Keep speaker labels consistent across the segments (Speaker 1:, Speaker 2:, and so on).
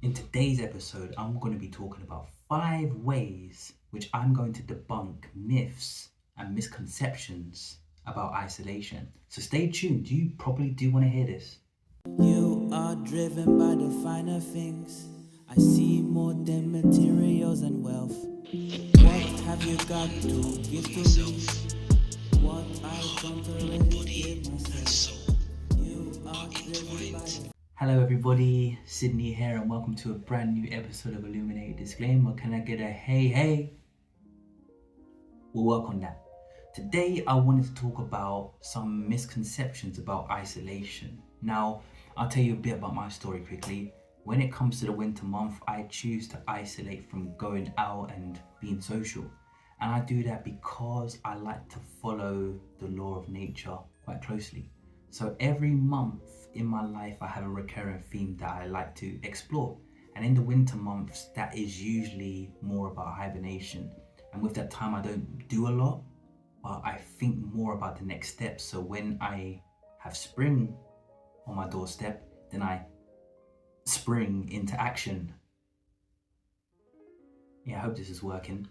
Speaker 1: In today's episode, I'm going to be talking about 5 ways which I'm going to debunk myths and misconceptions about isolation. So stay tuned, you probably do want to hear this.
Speaker 2: You are driven by the finer things. I see more than materials and wealth. What have you got to give to me? What I don't already give myself. You are driven by.
Speaker 1: Hello, everybody, Sydney here, and welcome to a brand new episode of Illuminated Disclaimer. Can I get a hey, hey? We'll work on that. Today, I wanted to talk about some misconceptions about isolation. Now, I'll tell you a bit about my story quickly. When it comes to the winter month, I choose to isolate from going out and being social. And I do that because I like to follow the law of nature quite closely. So every month in my life, I have a recurring theme that I like to explore. And in the winter months, that is usually more about hibernation. And with that time, I don't do a lot, but I think more about the next step. So when I have spring on my doorstep, then I spring into action. Yeah, I hope this is working.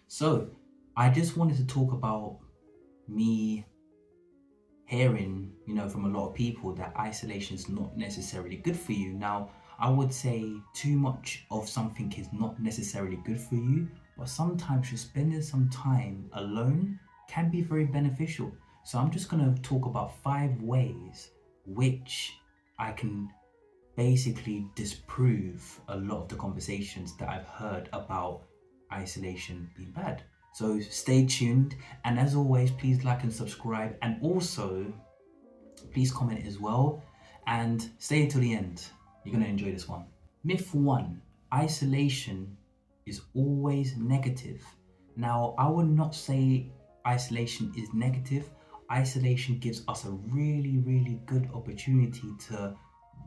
Speaker 1: So I just wanted to talk about me hearing, from a lot of people that isolation is not necessarily good for you. Now, I would say too much of something is not necessarily good for you, but sometimes just spending some time alone can be very beneficial. So I'm just going to talk about 5 ways which I can basically disprove a lot of the conversations that I've heard about isolation being bad. So stay tuned, and as always, please like and subscribe, and also please comment as well, and stay until the end. You're going to enjoy this one. Myth 1: isolation is always negative. Now, I would not say isolation is negative. Isolation gives us a really good opportunity to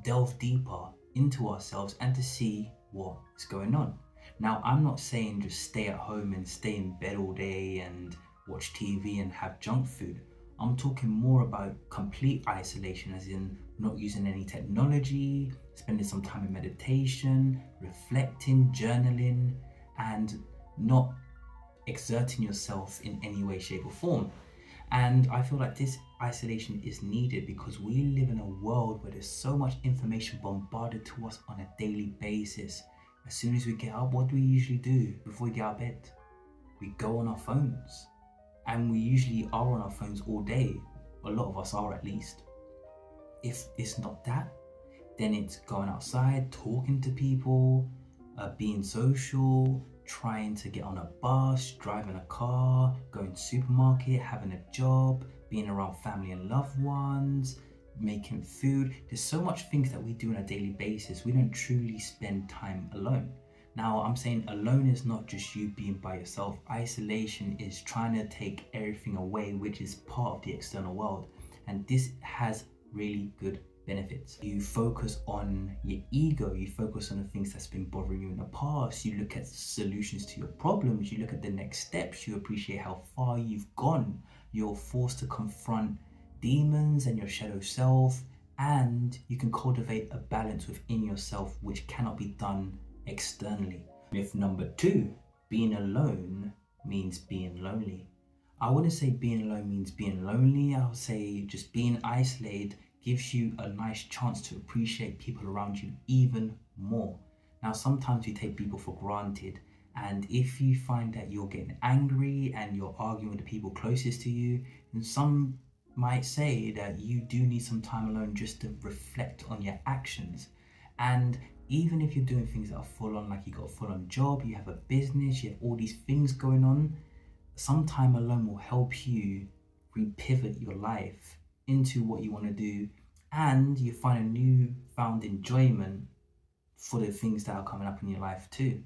Speaker 1: delve deeper into ourselves and to see what is going on. Now, I'm not saying just stay at home and stay in bed all day and watch TV and have junk food. I'm talking more about complete isolation, as in not using any technology, spending some time in meditation, reflecting, journaling, and not exerting yourself in any way, shape, or form. And I feel like this isolation is needed because we live in a world where there's so much information bombarded to us on a daily basis. As soon as we get up, what do we usually do before we get out of bed? We go on our phones. And we usually are on our phones all day. A lot of us are, at least. If it's not that, then it's going outside, talking to people, being social, trying to get on a bus, driving a car, going to supermarket, having a job, being around family and loved ones, making food. There's so much things that we do on a daily basis. We don't truly spend time alone. Now, I'm saying alone is not just you being by yourself. Isolation is trying to take everything away, which is part of the external world. And this has really good benefits. You focus on your ego, you focus on the things that's been bothering you in the past, you look at solutions to your problems, you look at the next steps, you appreciate how far you've gone, you're forced to confront demons and your shadow self, and you can cultivate a balance within yourself which cannot be done externally. Myth number 2: being alone means being lonely. I wouldn't say being alone means being lonely. I would say just being isolated gives you a nice chance to appreciate people around you even more. Now, sometimes we take people for granted, and if you find that you're getting angry and you're arguing with the people closest to you, then some might say that you do need some time alone just to reflect on your actions. And even if you're doing things that are full on, like you got a full on job, you have a business, you have all these things going on, some time alone will help you repivot your life into what you want to do, and you find a new found enjoyment for the things that are coming up in your life too.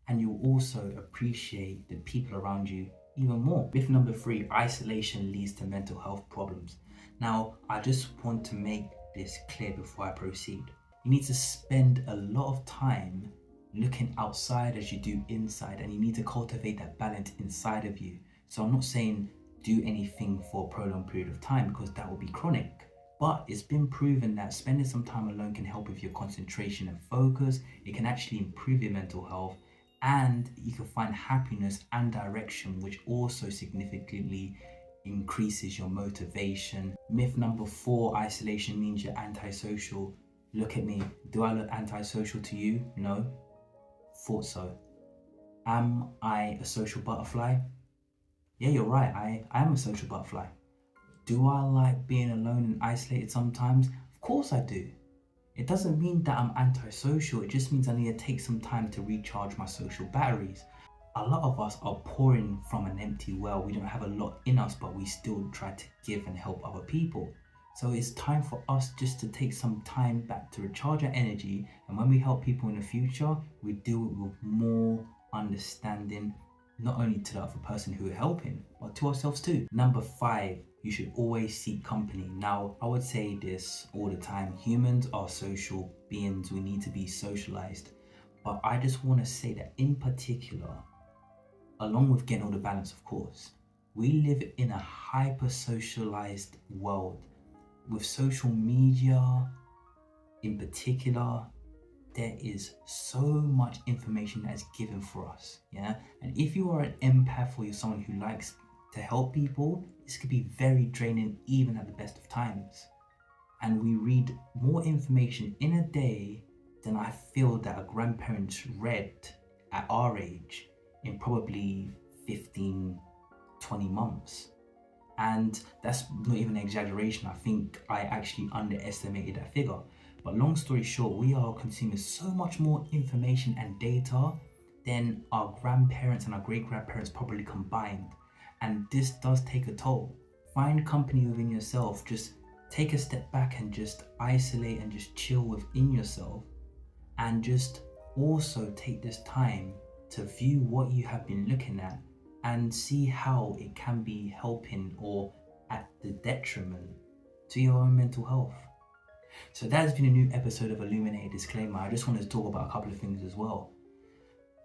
Speaker 1: And you'll also appreciate the people around you even more. Myth number 3: isolation leads to mental health problems. Now, I just want to make this clear before I proceed. You need to spend a lot of time looking outside as you do inside, and you need to cultivate that balance inside of you. So I'm not saying do anything for a prolonged period of time, because that will be chronic. But it's been proven that spending some time alone can help with your concentration and focus. It can actually improve your mental health, and you can find happiness and direction, which also significantly increases your motivation. Myth number 4, isolation means you're antisocial. Look at me. Do I look antisocial to you? No. Thought so. Am I a social butterfly? Yeah, you're right. I am a social butterfly. Do I like being alone and isolated sometimes? Of course I do. It doesn't mean that I'm antisocial, it just means I need to take some time to recharge my social batteries. A lot of us are pouring from an empty well. We don't have a lot in us, but we still try to give and help other people. So it's time for us just to take some time back to recharge our energy, and when we help people in the future, we do it with more understanding, not only to the other person who we're helping, but to ourselves too. Number 5, you should always seek company. Now, I would say this all the time. Humans are social beings. We need to be socialized. But I just want to say that in particular, along with getting all the balance, of course, we live in a hyper-socialized world. With social media in particular, there is so much information that is given for us, yeah? And if you are an empath or you're someone who likes to help people, this could be very draining even at the best of times. And we read more information in a day than I feel that our grandparents read at our age in probably 15, 20 months. And that's not even an exaggeration. I think I actually underestimated that figure. But long story short, we are consuming so much more information and data than our grandparents and our great-grandparents probably combined. And this does take a toll. Find company within yourself. Just take a step back and just isolate and just chill within yourself. And just also take this time to view what you have been looking at and see how it can be helping or at the detriment to your own mental health. So that has been a new episode of Illuminated Disclaimer. I just wanted to talk about a couple of things as well.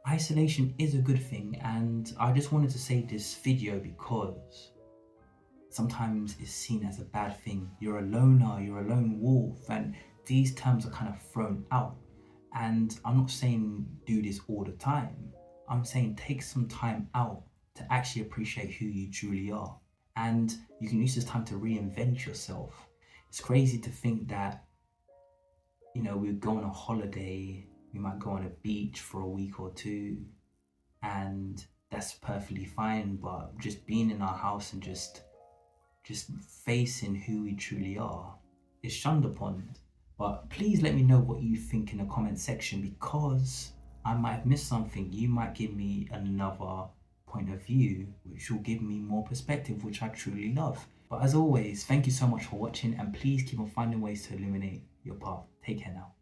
Speaker 1: Isolation is a good thing, and I just wanted to say this video because sometimes it's seen as a bad thing. You're a loner, you're a lone wolf, and these terms are kind of thrown out. And I'm not saying do this all the time. I'm saying take some time out to actually appreciate who you truly are. And you can use this time to reinvent yourself. It's crazy to think that, we go on a holiday, we might go on a beach for a week or two, and that's perfectly fine, but just being in our house and just facing who we truly are is shunned upon. But please let me know what you think in the comment section, because I might have missed something. You might give me another point of view, which will give me more perspective, which I truly love. But as always, thank you so much for watching, and please keep on finding ways to illuminate your path. Take care now.